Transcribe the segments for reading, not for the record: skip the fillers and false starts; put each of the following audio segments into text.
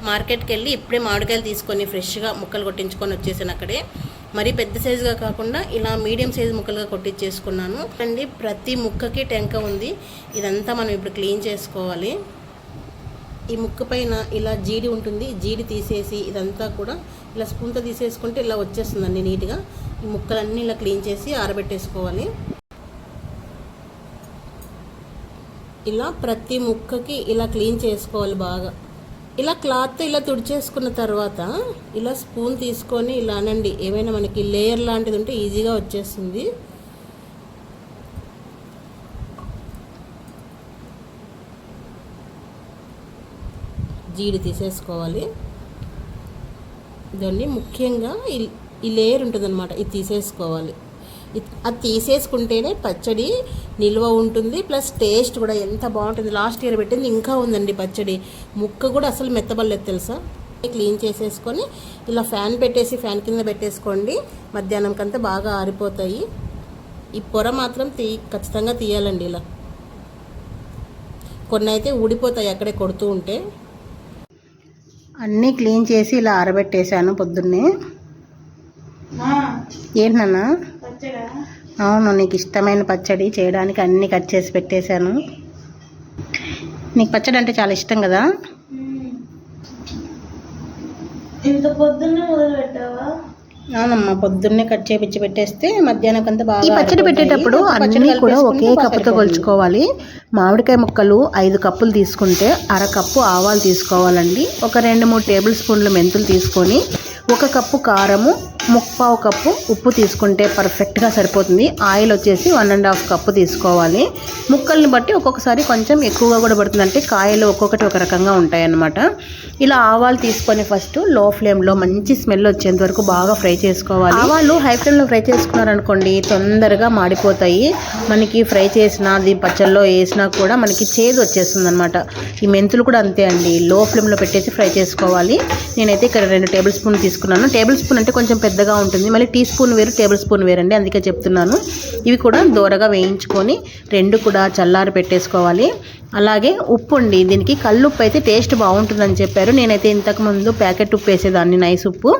మార్కెట్కి వెళ్ళి ఇప్పుడే మామిడికాయలు తీసుకొని ఫ్రెష్గా ముక్కలు కొట్టించుకొని వచ్చేసాను అక్కడే. మరీ పెద్ద సైజుగా కాకుండా ఇలా మీడియం సైజు ముక్కలుగా కొట్టించేసుకున్నాను అండి. ప్రతి ముక్కకి టెంక ఉంది. ఇదంతా మనం ఇప్పుడు క్లీన్ చేసుకోవాలి. ఈ ముక్క పైన ఇలా జీడి ఉంటుంది, జీడి తీసేసి ఇదంతా కూడా ఇలా స్పూన్తో తీసేసుకుంటే ఇలా వచ్చేస్తుందండి నీట్గా. ఈ ముక్కలన్నీ ఇలా క్లీన్ చేసి ఆరబెట్టేసుకోవాలి. ఇలా ప్రతి ముక్కకి ఇలా క్లీన్ చేసుకోవాలి బాగా. ఇలా క్లాత్తో ఇలా తుడిచేసుకున్న తర్వాత ఇలా స్పూన్ తీసుకొని ఇలా అనండి. ఏమైనా మనకి లేయర్ లాంటిది ఉంటే ఈజీగా వచ్చేస్తుంది. జీడి తీసేసుకోవాలి. దాన్ని ముఖ్యంగా ఈ లేయర్ ఉంటుందన్నమాట, ఇది తీసేసుకోవాలి. అది తీసేసుకుంటేనే పచ్చడి నిల్వ ఉంటుంది, ప్లస్ టేస్ట్ కూడా ఎంత బాగుంటుంది. లాస్ట్ ఇయర్ పెట్టింది ఇంకా ఉందండి పచ్చడి. ముక్క కూడా అసలు మెత్తబడలేదు తెలుసా. క్లీన్ చేసేసుకొని ఇలా ఫ్యాన్ పెట్టేసి ఫ్యాన్ కింద పెట్టేసుకోండి. మధ్యాహ్నంకంతా బాగా ఆరిపోతాయి. ఈ పొర మాత్రం ఖచ్చితంగా తీయాలండి. ఇలా కొన్ని అయితే ఊడిపోతాయి అక్కడే కొడుతూ ఉంటే. అన్నీ క్లీన్ చేసి ఇలా ఆరబెట్టేశాను పొద్దున్నే. ఏంటన్నా? అవును, నీకు ఇష్టమైన పచ్చడి చేయడానికి అన్నీ కట్ చేసి పెట్టేశాను. నీకు పచ్చడి అంటే చాలా ఇష్టం కదా. ఇంత పొద్దున్నే మొదలు పెట్టావా? అవునమ్మా, పొద్దున్నే కట్ చేపించి పెట్టేస్తే మధ్యాహ్నం అంతా బాగా. ఈ పచ్చడి పెట్టేటప్పుడు అన్నీ కూడా ఒకే కప్పుతో కొలుచుకోవాలి. మామిడికాయ ముక్కలు 5 కప్పులు తీసుకుంటే 1/2 కప్పు ఆవాలు తీసుకోవాలండి. ఒక 2-3 టేబుల్ స్పూన్లు మెంతులు తీసుకొని 1 కప్పు కారము, 1/4 కప్పు ఉప్పు తీసుకుంటే పర్ఫెక్ట్గా సరిపోతుంది. ఆయిల్ వచ్చేసి 1.5 కప్పు తీసుకోవాలి. ముక్కల్ని బట్టి ఒక్కొక్కసారి కొంచెం ఎక్కువగా కూడా పడుతుంది, అంటే కాయలు ఒక్కొక్కటి ఒక రకంగా ఉంటాయన్నమాట. ఇలా ఆవాలు తీసుకొని ఫస్ట్ లో ఫ్లేమ్లో మంచి స్మెల్ వచ్చేంత వరకు బాగా ఫ్రై చేసుకోవాలి. ఆవాలు హై ఫ్లేమ్లో ఫ్రై చేసుకున్నారనుకోండి తొందరగా మాడిపోతాయి. మనకి ఫ్రై చేసిన అది పచ్చళ్ళలో వేసినా కూడా మనకి చేదు వచ్చేస్తుంది అనమాట. ఈ మెంతులు కూడా అంతే అండి, లో ఫ్లేమ్లో పెట్టేసి ఫ్రై చేసుకోవాలి. నేనైతే ఇక్కడ 2 టేబుల్ స్పూన్లు తీసుకున్నాను. టేబుల్ స్పూన్ అంటే కొంచెం పెద్దగా ఉంటుంది, మళ్ళీ టీ స్పూన్ వేరు టేబుల్ స్పూన్ వేరండి, అందుకే చెప్తున్నాను. ఇవి కూడా దోరగా వేయించుకొని 2 కూడా చల్లారి పెట్టేసుకోవాలి. అలాగే ఉప్పు అండి, దీనికి కల్లుప్పు అయితే టేస్ట్ బాగుంటుందని చెప్పారు. నేనైతే ఇంతకుముందు ప్యాకెట్ ఉప్పు వేసేదాన్ని, నైస్ ఉప్పు.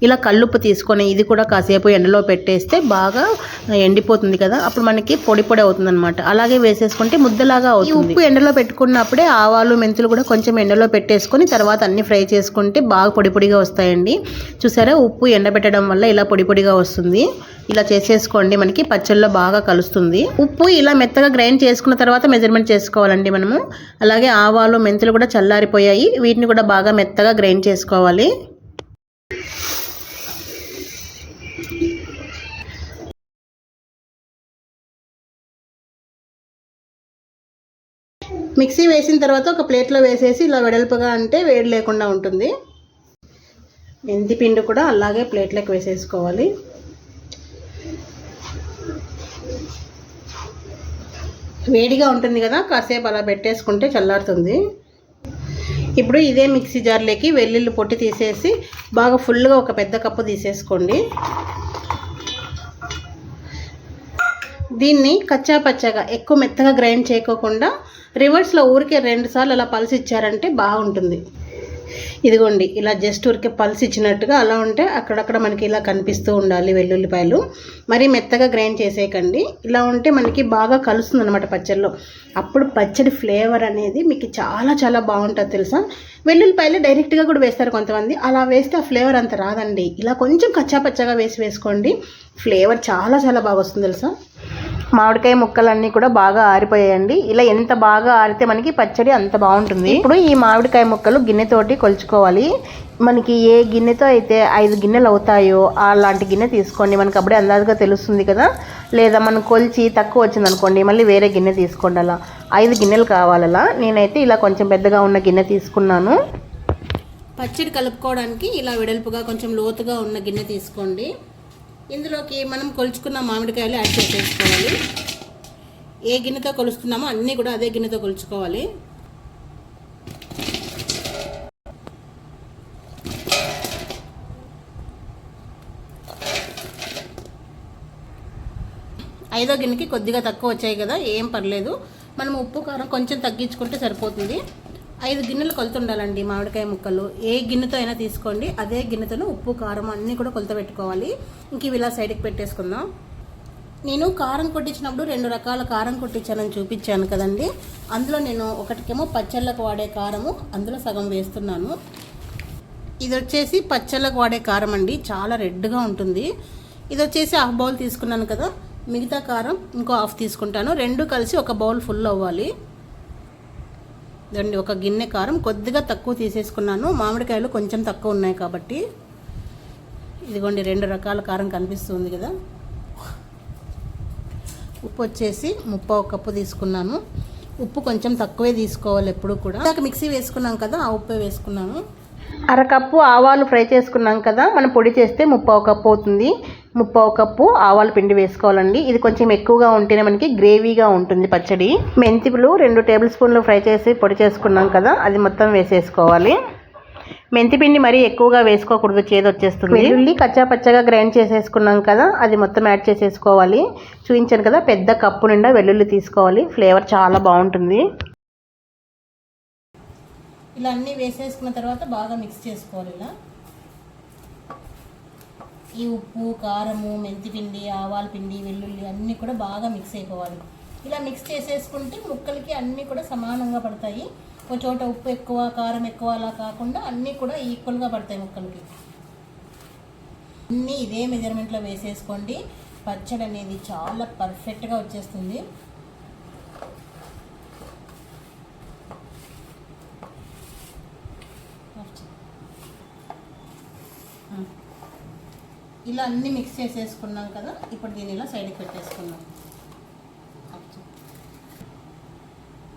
ఇలా కల్లుప్పు తీసుకొని ఇది కూడా కాసేపు ఎండలో పెట్టేస్తే బాగా ఎండిపోతుంది కదా, అప్పుడు మనకి పొడి పొడి అవుతుంది అనమాట. అలాగే వేసేసుకుంటే ముద్దలాగా అవుతుంది. ఉప్పు ఎండలో పెట్టుకున్నప్పుడే ఆవాలు మెంతులు కూడా కొంచెం ఎండలో పెట్టేసుకొని తర్వాత అన్ని ఫ్రై చేసుకుంటే బాగా పొడి పొడిగా వస్తాయండి. చూసారా, ఉప్పు ఎండబెట్టడం వల్ల ఇలా పొడి పొడిగా వస్తుంది. ఇలా చేసేసుకోండి, మనకి పచ్చళ్ళలో బాగా కలుస్తుంది. ఉప్పు ఇలా మెత్తగా గ్రైండ్ చేసుకున్న తర్వాత మెజర్మెంట్ చేసుకోవాలండి మనము. అలాగే ఆవాలు మెంతులు కూడా చల్లారిపోయాయి, వీటిని కూడా బాగా మెత్తగా గ్రైండ్ చేసుకోవాలి. మిక్సీ వేసిన తర్వాత ఒక ప్లేట్లో వేసేసి ఇలా వెడల్పుగా అంటే వేడి లేకుండా ఉంటుంది. మెంతి పిండి కూడా అలాగే ప్లేట్లోకి వేసేసుకోవాలి. వేడిగా ఉంటుంది కదా, కాసేపు అలా పెట్టేసుకుంటే చల్లారుతుంది. ఇప్పుడు ఇదే మిక్సీ జార్లోకి వెల్లుల్లి పొట్టి తీసేసి బాగా ఫుల్గా ఒక పెద్ద కప్పు తీసేసుకోండి. దీన్ని కచ్చా పచ్చగా ఎక్కువ మెత్తగా గ్రైండ్ చేయకోకుండా రివర్స్లో ఊరికే 2 సార్లు అలా పల్స్ ఇచ్చారంటే బాగుంటుంది. ఇదిగోండి, ఇలా జస్ట్ ఊరికే పల్స్ ఇచ్చినట్టుగా అలా ఉంటే అక్కడక్కడ మనకి ఇలా కనిపిస్తూ ఉండాలి వెల్లుల్లిపాయలు. మరీ మెత్తగా గ్రైండ్ చేసేయకండి. ఇలా ఉంటే మనకి బాగా కలుస్తుంది అనమాట పచ్చడిలో. అప్పుడు పచ్చడి ఫ్లేవర్ అనేది మీకు చాలా చాలా బాగుంటుంది తెలుసా. వెల్లుల్లిపాయలు డైరెక్ట్గా కూడా వేస్తారు కొంతమంది, అలా వేస్తే ఆ ఫ్లేవర్ అంత రాదండి. ఇలా కొంచెం కచ్చా పచ్చగా వేసుకోండి, ఫ్లేవర్ చాలా చాలా బాగా వస్తుంది తెలుసా. మామిడికాయ ముక్కలన్నీ కూడా బాగా ఆరిపోయాయండి. ఇలా ఎంత బాగా ఆరితే మనకి పచ్చడి అంత బాగుంటుంది. ఇప్పుడు ఈ మామిడికాయ ముక్కలు గిన్నెతోటి కొలుచుకోవాలి. మనకి ఏ గిన్నెతో అయితే 5 గిన్నెలు అవుతాయో అలాంటి గిన్నె తీసుకోండి, మనకి అప్పుడే అందాజుగా తెలుస్తుంది కదా. లేదా మనం కొలిచి తక్కువ వచ్చింది అనుకోండి మళ్ళీ వేరే గిన్నె తీసుకోండి. అలా 5 గిన్నెలు కావాలలా. నేనైతే ఇలా కొంచెం పెద్దగా ఉన్న గిన్నె తీసుకున్నాను. పచ్చడి కలుపుకోవడానికి ఇలా వెడల్పుగా కొంచెం లోతుగా ఉన్న గిన్నె తీసుకోండి. ఇందులోకి మనం కొలుచుకున్న మామిడికాయలు యాడ్ చేసేసుకోవాలి. ఏ గిన్నెతో కొలుస్తున్నామో అన్నీ కూడా అదే గిన్నెతో కొలుచుకోవాలి. ఐదో గిన్నెకి కొద్దిగా తక్కువ వచ్చాయి కదా, ఏం పర్లేదు. మనం ఉప్పు కారం కొంచెం తగ్గించుకుంటే సరిపోతుంది. 5 గిన్నెలు కొలత ఉండాలండి మామిడికాయ ముక్కలు. ఏ గిన్నెతో అయినా తీసుకోండి, అదే గిన్నెతో ఉప్పు కారం అన్నీ కూడా కొలత పెట్టుకోవాలి. ఇంక ఇవి ఇలా సైడ్కి పెట్టేసుకుందాం. నేను కారం కొట్టించినప్పుడు 2 రకాల కారం కొట్టించానని చూపించాను కదండి. అందులో నేను ఒకటికేమో పచ్చళ్ళకు వాడే కారము, అందులో సగం వేస్తున్నాను. ఇది వచ్చేసి పచ్చళ్ళకు వాడే కారం అండి, చాలా రెడ్గా ఉంటుంది. ఇది వచ్చేసి 1/2 బౌల్ తీసుకున్నాను కదా, మిగతా కారం ఇంకో 1/2 తీసుకుంటాను. 2 కలిసి 1 బౌల్ ఫుల్ అవ్వాలి. ఇదండి 1 గిన్నె కారం, కొద్దిగా తక్కువ తీసేసుకున్నాను, మామిడికాయలు కొంచెం తక్కువ ఉన్నాయి కాబట్టి. ఇదిగోండి 2 రకాల కారం కనిపిస్తుంది కదా. ఉప్పు వచ్చేసి 3/4 కప్పు తీసుకున్నాను. ఉప్పు కొంచెం తక్కువే తీసుకోవాలి ఎప్పుడు కూడా. ఇందాక మిక్సీ వేసుకున్నాం కదా, ఆ ఉప్పే వేసుకున్నాను. 1/2 కప్పు ఆవాలు ఫ్రై చేసుకున్నాం కదా, మనం పొడి చేస్తే 3/4 కప్పు అవుతుంది. 3/4 కప్పు ఆవాల పిండి వేసుకోవాలండి. ఇది కొంచెం ఎక్కువగా ఉంటేనే మనకి గ్రేవీగా ఉంటుంది పచ్చడి. మెంతిపులు 2 టేబుల్ స్పూన్లు ఫ్రై చేసి పొడి చేసుకున్నాం కదా, అది మొత్తం వేసేసుకోవాలి. మెంతిపిండి మరీ ఎక్కువగా వేసుకోకూడదు, చేదు వచ్చేస్తుంది. వెల్లుల్లి కచ్చా పచ్చగా గ్రైండ్ చేసేసుకున్నాం కదా, అది మొత్తం యాడ్ చేసేసుకోవాలి. చూపించాను కదా, పెద్ద కప్పు నిండా వెల్లుల్లి తీసుకోవాలి, ఫ్లేవర్ చాలా బాగుంటుంది. ఇలా అన్నీ వేసేసుకున్న తర్వాత బాగా మిక్స్ చేసుకోవాలి. ఇలా ఈ ఉప్పు కారము మెంతిపిండి ఆవాల పిండి వెల్లుల్లి అన్నీ కూడా బాగా మిక్స్ అయిపోవాలి. ఇలా మిక్స్ చేసేసుకుంటే ముక్కలకి అన్నీ కూడా సమానంగా పడతాయి. ఒక చోట ఉప్పు ఎక్కువ కారం ఎక్కువ అలా కాకుండా అన్నీ కూడా ఈక్వల్గా పడతాయి ముక్కలకి. అన్నీ ఇదే మెజర్మెంట్లో వేసేసుకోండి. పచ్చడి అనేది చాలా పర్ఫెక్ట్గా వచ్చేస్తుంది. ఇలా అన్నీ మిక్స్ చేసేసుకున్నాం కదా, ఇప్పుడు దీన్ని ఇలా సైడ్కి పెట్టేసుకున్నాం.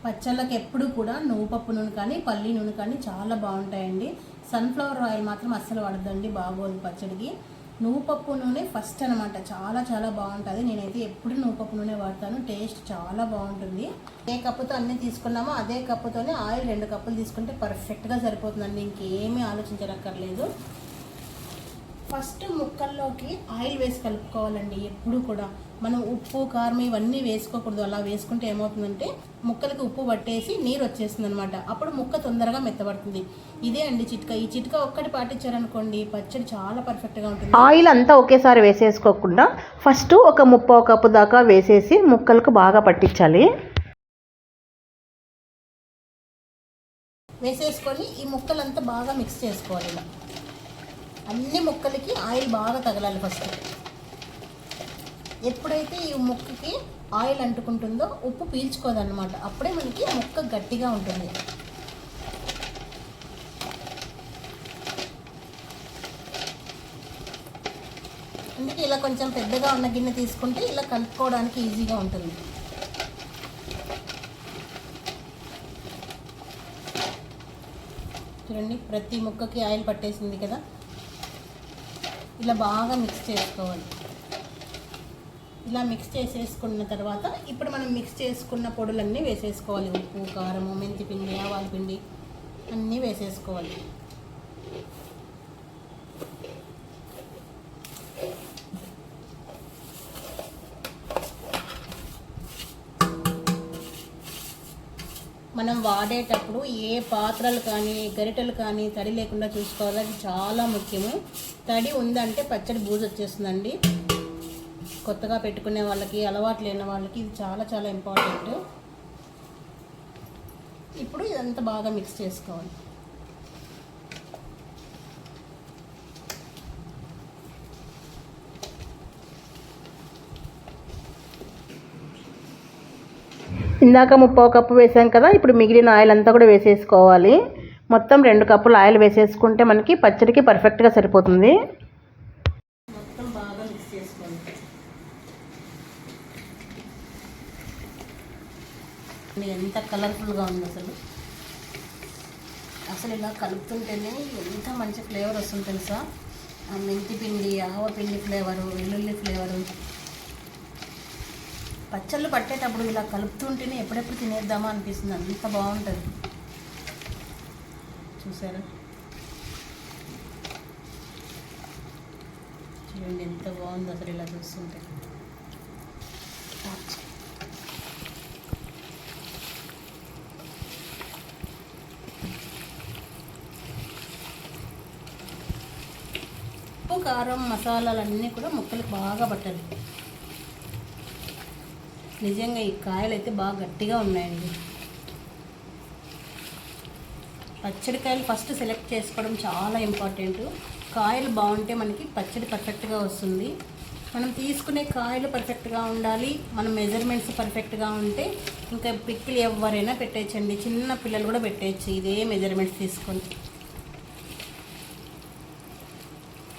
పచ్చళ్ళకి ఎప్పుడు కూడా నువ్వుపప్పు నూనె కానీ పల్లి నూనె కానీ చాలా బాగుంటాయండి. సన్ఫ్లవర్ ఆయిల్ మాత్రం అస్సలు వాడద్దండి, బాగోదు పచ్చడికి. నువ్వుపప్పు నూనె ఫస్ట్ అనమాట, చాలా చాలా బాగుంటుంది. నేనైతే ఎప్పుడు నువ్వుపప్పు నూనె వాడతాను, టేస్ట్ చాలా బాగుంటుంది. ఏ కప్పుతో అన్నీ తీసుకున్నామో అదే కప్పుతోనే ఆయిల్ 2 కప్పులు తీసుకుంటే పర్ఫెక్ట్గా సరిపోతుందండి, ఇంకేమీ ఆలోచించనక్కర్లేదు. ఫస్ట్ ముక్కల్లోకి ఆయిల్ వేసి కలుపుకోవాలండి. ఎప్పుడు కూడా మనం ఉప్పు కారం ఇవన్నీ వేసుకోకూడదు. అలా వేసుకుంటే ఏమవుతుందంటే ముక్కలకి ఉప్పు పట్టేసి నీరు వచ్చేస్తుంది అనమాట, అప్పుడు ముక్క తొందరగా మెత్తబడుతుంది. ఇదే అండి చిట్కా. ఈ చిట్కా ఒక్కటి పాటించారనుకోండి పచ్చడి చాలా పర్ఫెక్ట్గా ఉంటుంది. ఆయిల్ అంతా ఒకేసారి వేసేసుకోకుండా ఫస్ట్ ఒక 3/4 కప్పు దాకా వేసేసి ముక్కలకు బాగా పట్టించాలి. వేసేసుకొని ఈ ముక్కలంతా బాగా మిక్స్ చేసుకోవాలి. ఇలా అన్ని ముక్కలకి ఆయిల్ బాగా తగలాలి ఫస్ట్. ఎప్పుడైతే ఈ ముక్కకి ఆయిల్ అంటుకుంటుందో ఉప్పు పీల్చుకోదన్నమాట, అప్పుడే మనకి ముక్క గట్టిగా ఉంటుంది. అందుకే ఇలా కొంచెం పెద్దగా ఉన్న గిన్నె తీసుకుంటే ఇలా కలుపుకోవడానికి ఈజీగా ఉంటుంది. చూడండి ప్రతి ముక్కకి ఆయిల్ పట్టేసింది కదా, ఇలా బాగా మిక్స్ చేసుకోవాలి. ఇలా మిక్స్ చేసేసుకున్న తర్వాత ఇప్పుడు మనం మిక్స్ చేసుకున్న పొడులన్నీ వేసేసుకోవాలి. ఉప్పు కారము మెంతిపిండి ఆవాల పిండి అన్నీ వేసేసుకోవాలి. మనం వాడేటప్పుడు ఏ పాత్రలు కానీ గరిటెలు కానీ తడి లేకుండా చూసుకోవాలి, అది చాలా ముఖ్యము. తడి ఉందంటే పచ్చడి బూజు వచ్చేస్తుందండి. కొత్తగా పెట్టుకునే వాళ్ళకి అలవాటు లేని వాళ్ళకి ఇది చాలా చాలా ఇంపార్టెంట్. ఇప్పుడు ఇదంతా బాగా మిక్స్ చేసుకోవాలి. ఇందాక 3/4 కప్పు వేసాం కదా, ఇప్పుడు మిగిలిన ఆయిల్ అంతా కూడా వేసేసుకోవాలి. మొత్తం 2 కప్పులు ఆయిల్ వేసేసుకుంటే మనకి పచ్చడికి పర్ఫెక్ట్గా సరిపోతుంది. మొత్తం బాగా మిక్స్ చేసుకోవాలి. ఎంత కలర్ఫుల్గా ఉంది అసలు. అసలు ఇలా కలుపుతుంటేనే ఎంత మంచి ఫ్లేవర్ వస్తుంది తెలుసా. ఆ మెంతి పిండి ఆవపిండి ఫ్లేవరు వెల్లుల్లి ఫ్లేవరు. పచ్చళ్ళు పట్టేటప్పుడు ఇలా కలుపుతుంటేనే ఎప్పుడెప్పుడు తినేద్దామా అనిపిస్తుంది, అంత బాగుంటుంది. చూసారా, చూడండి ఎంత బాగుంది అసలు ఇలా చూస్తుంటే. కారం మసాలాలన్నీ కూడా ముక్కలకు బాగా పట్టాలి. నిజంగా ఈ కాయలు అయితే బాగా గట్టిగా ఉన్నాయండి. పచ్చడి కాయలు ఫస్ట్ సెలెక్ట్ చేసుకోవడం చాలా ఇంపార్టెంట్. కాయలు బాగుంటే మనకి పచ్చడి పర్ఫెక్ట్గా వస్తుంది. మనం తీసుకునే కాయలు పర్ఫెక్ట్గా ఉండాలి. మన మెజర్మెంట్స్ పర్ఫెక్ట్గా ఉంటే ఇంకా పిక్కిలు ఎవరైనా పెట్టేయచ్చండి. చిన్న పిల్లలు కూడా పెట్టేయచ్చు ఇదే మెజర్మెంట్స్ తీసుకొని.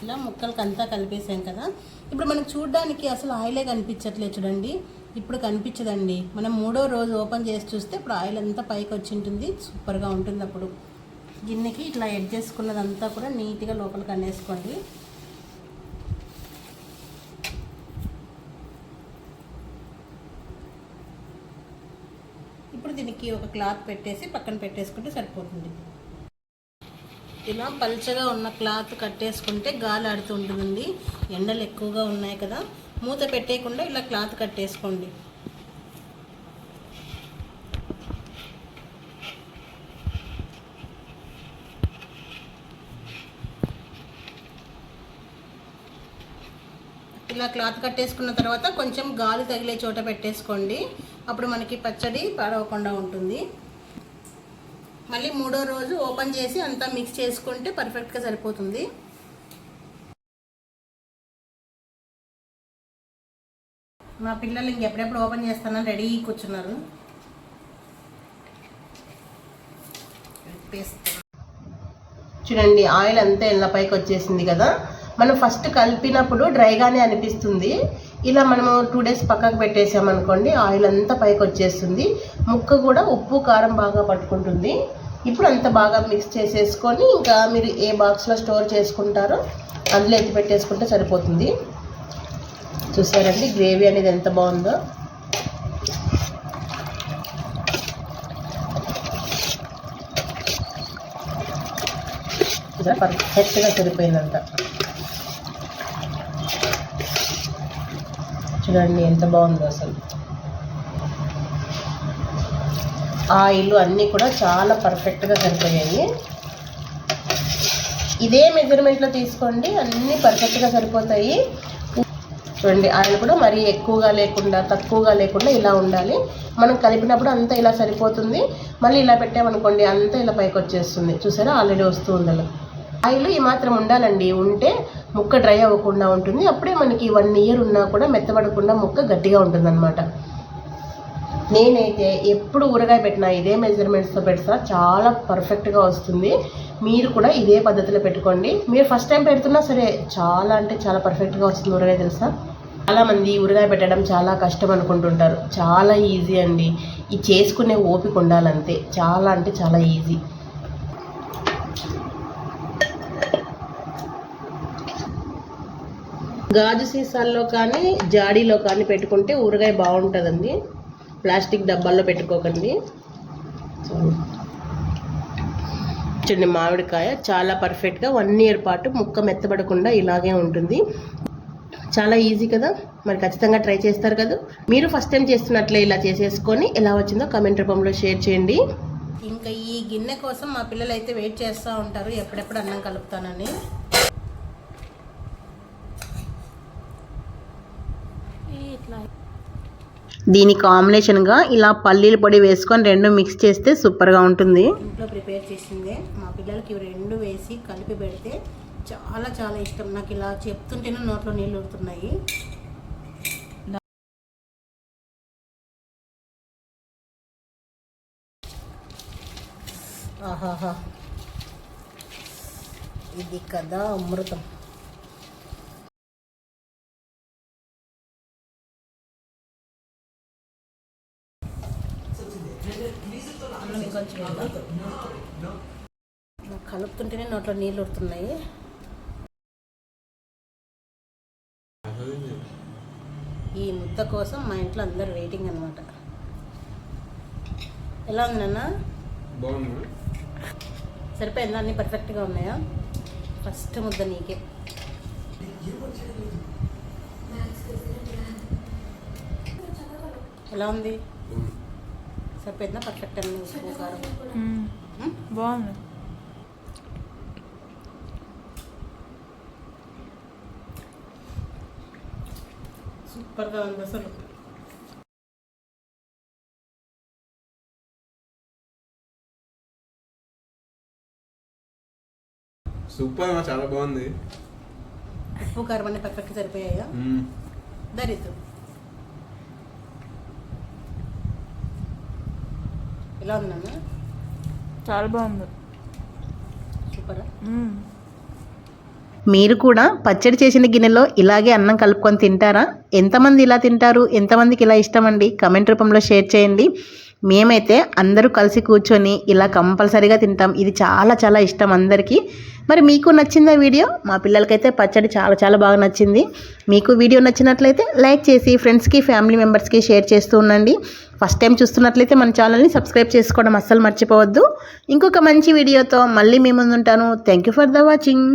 ఇలా ముక్కలకి అంతా కలిపేసాం కదా. ఇప్పుడు మనకు చూడడానికి అసలు ఆయిలే కనిపించట్లేదు చూడండి. ఇప్పుడు కనిపించదండి. మనం 3వ రోజు ఓపెన్ చేసి చూస్తే ఇప్పుడు ఆయిల్ అంతా పైకి వచ్చి ఉంటుంది. సూపర్గా ఉంటుంది. అప్పుడు గిన్నెకి ఇట్లా ఎడ్ చేసుకున్నదంతా కూడా నీట్గా లోపలికి అనేసుకోండి. ఇప్పుడు దీనికి ఒక క్లాత్ పెట్టేసి పక్కన పెట్టేసుకుంటే సరిపోతుంది. ఇలా పల్చగా ఉన్న క్లాత్ కట్టేసుకుంటే గాలి ఆడుతూ ఉంటుందండి. ఎండలు ఎక్కువగా ఉన్నాయి కదా, మూత పెట్టేయకుండా ఇలా క్లాత్ కట్టేసుకోండి. ఇలా క్లాత్ కట్టేసుకున్న తర్వాత కొంచెం గాలి తగిలే చోట పెట్టేసుకోండి. అప్పుడు మనకి పచ్చడి పాడవకుండా ఉంటుంది. మళ్ళీ 3వ రోజు ఓపెన్ చేసి అంతా మిక్స్ చేసుకుంటే పర్ఫెక్ట్గా సరిపోతుంది. మా పిల్లలు ఇంకెప్పుడెప్పుడు ఓపెన్ చేస్తానని రెడీ కూర్చున్నారు. చూడండి ఆయిల్ అంతా ఎల్ల పైకి వచ్చేసింది కదా. మనం ఫస్ట్ కలిపినప్పుడు డ్రైగానే అనిపిస్తుంది. ఇలా మనము 2 days పక్కకు పెట్టేసామనుకోండి ఆయిల్ అంతా పైకి వచ్చేస్తుంది. ముక్క కూడా ఉప్పు కారం బాగా పట్టుకుంటుంది. ఇప్పుడు అంత బాగా మిక్స్ చేసేసుకొని ఇంకా మీరు ఏ బాక్స్లో స్టోర్ చేసుకుంటారో అందులో ఎత్తి పెట్టేసుకుంటే సరిపోతుంది. చూసారండి గ్రేవీ అనేది ఎంత బాగుందో. పర్ఫెక్ట్గా సరిపోయిందంట. చూడండి ఎంత బాగుందో అసలు. ఆయిల్ అన్నీ కూడా చాలా పర్ఫెక్ట్గా సరిపోయాయి. ఇదే మెజర్మెంట్లో తీసుకోండి, అన్నీ పర్ఫెక్ట్గా సరిపోతాయి. చూడండి ఆయిల్ కూడా మరీ ఎక్కువగా లేకుండా తక్కువగా లేకుండా ఇలా ఉండాలి. మనం కలిపినప్పుడు అంతా ఇలా సరిపోతుంది. మళ్ళీ ఇలా పెట్టామనుకోండి అంతా ఇలా పైకి వచ్చేస్తుంది. చూసారా ఆల్రెడీ వస్తూ ఉండాలి. ఆయిల్ ఈ మాత్రం ఉండాలండి. ఉంటే ముక్క డ్రై అవ్వకుండా ఉంటుంది. అప్పుడే మనకి 1 year ఉన్నా కూడా మెత్తబడకుండా ముక్క గట్టిగా ఉంటుంది అన్నమాట. నేనైతే ఎప్పుడు ఊరగాయ పెట్టినా ఇదే మెజర్మెంట్స్తో పెడతా, చాలా పర్ఫెక్ట్గా వస్తుంది. మీరు కూడా ఇదే పద్ధతిలో పెట్టుకోండి. మీరు ఫస్ట్ టైం పెడుతున్నా సరే చాలా అంటే చాలా పర్ఫెక్ట్గా వస్తుంది ఊరగాయ. తెలుసా, చాలామంది ఊరగాయ పెట్టడం చాలా కష్టం అనుకుంటుంటారు. చాలా ఈజీ అండి. ఇది చేసుకునే ఓపిక ఉండాలంతే. చాలా అంటే చాలా ఈజీ. గాజు సీసాల్లో కానీ జాడీలో కానీ పెట్టుకుంటే ఊరగాయ బాగుంటుందండి. ప్లాస్టిక్ డబ్బాల్లో పెట్టుకోకండి. చూడండి మామిడికాయ చాలా పర్ఫెక్ట్గా 1 year పాటు ముక్క మెత్తబడకుండా ఇలాగే ఉంటుంది. చాలా ఈజీ కదా. మరి ఖచ్చితంగా ట్రై చేస్తారు కదా. మీరు ఫస్ట్ టైం చేస్తున్నట్లే ఇలా చేసేసుకొని ఎలా వచ్చిందో కామెంట్ రూపంలో షేర్ చేయండి. ఇంకా ఈ గిన్నె కోసం మా పిల్లలు అయితే వెయిట్ చేస్తూ ఉంటారు ఎప్పుడెప్పుడు అన్నం కలుపుతానని. దీని కాంబినేషన్గా ఇలా పల్లీల పొడి వేసుకొని 2 మిక్స్ చేస్తే సూపర్గా ఉంటుంది. ఇంట్లో ప్రిపేర్ చేసిందే మా పిల్లలకి 2 వేసి కలిపి పెడితే చాలా చాలా ఇష్టం. నాకు ఇలా చెప్తుంటేనే నోట్లో నీళ్ళు ఊరుతున్నాయి. ఆహాహా, ఇది కదా అమృతం. కలుపుతుంటేనే నోట్లో నీళ్ళు ఉడుతున్నాయి. ఈ ముద్ద కోసం మా ఇంట్లో అందరు వెయిటింగ్ అనమాట. ఎలా ఉంది నాన్న? సరిపోయిందా? అన్నీ పర్ఫెక్ట్గా ఉన్నాయా? ఫస్ట్ ముద్ద నీకే. ఎలా ఉంది? సరిపోయిందా? పర్ఫెక్ట్ అన్ని ఉప్పు కారం బాగుంది. సూపర్గా ఉంది అసలు. సూపర్, చాలా బాగుంది. ఉప్పు కారం అన్నీ పర్ఫెక్ట్గా సరిపోయాయా? దరిద్రం ఎలా ఉంది నాన్న? చాలా బాగుంది. సూపరా? మీరు కూడా పచ్చడి చేసిన గిన్నెలో ఇలాగే అన్నం కలుపుకొని తింటారా? ఎంతమంది ఇలా తింటారు, ఎంతమందికి ఇలా ఇష్టం అండి? కమెంట్ రూపంలో షేర్ చేయండి. మేమైతే అందరూ కలిసి కూర్చొని ఇలా కంపల్సరీగా తింటాం. ఇది చాలా చాలా ఇష్టం అందరికీ. మరి మీకు నచ్చిందా వీడియో? మా పిల్లలకైతే పచ్చడి చాలా చాలా బాగా నచ్చింది. మీకు వీడియో నచ్చినట్లయితే లైక్ చేసి ఫ్రెండ్స్కి, ఫ్యామిలీ మెంబర్స్కి షేర్ చేస్తూ ఉండండి. ఫస్ట్ టైం చూస్తున్నట్లయితే మన ఛానల్ని సబ్స్క్రైబ్ చేసుకోవడం అస్సలు మర్చిపోవద్దు. ఇంకొక మంచి వీడియోతో మళ్ళీ మీ ముందు ఉంటాను. Thank you for the watching.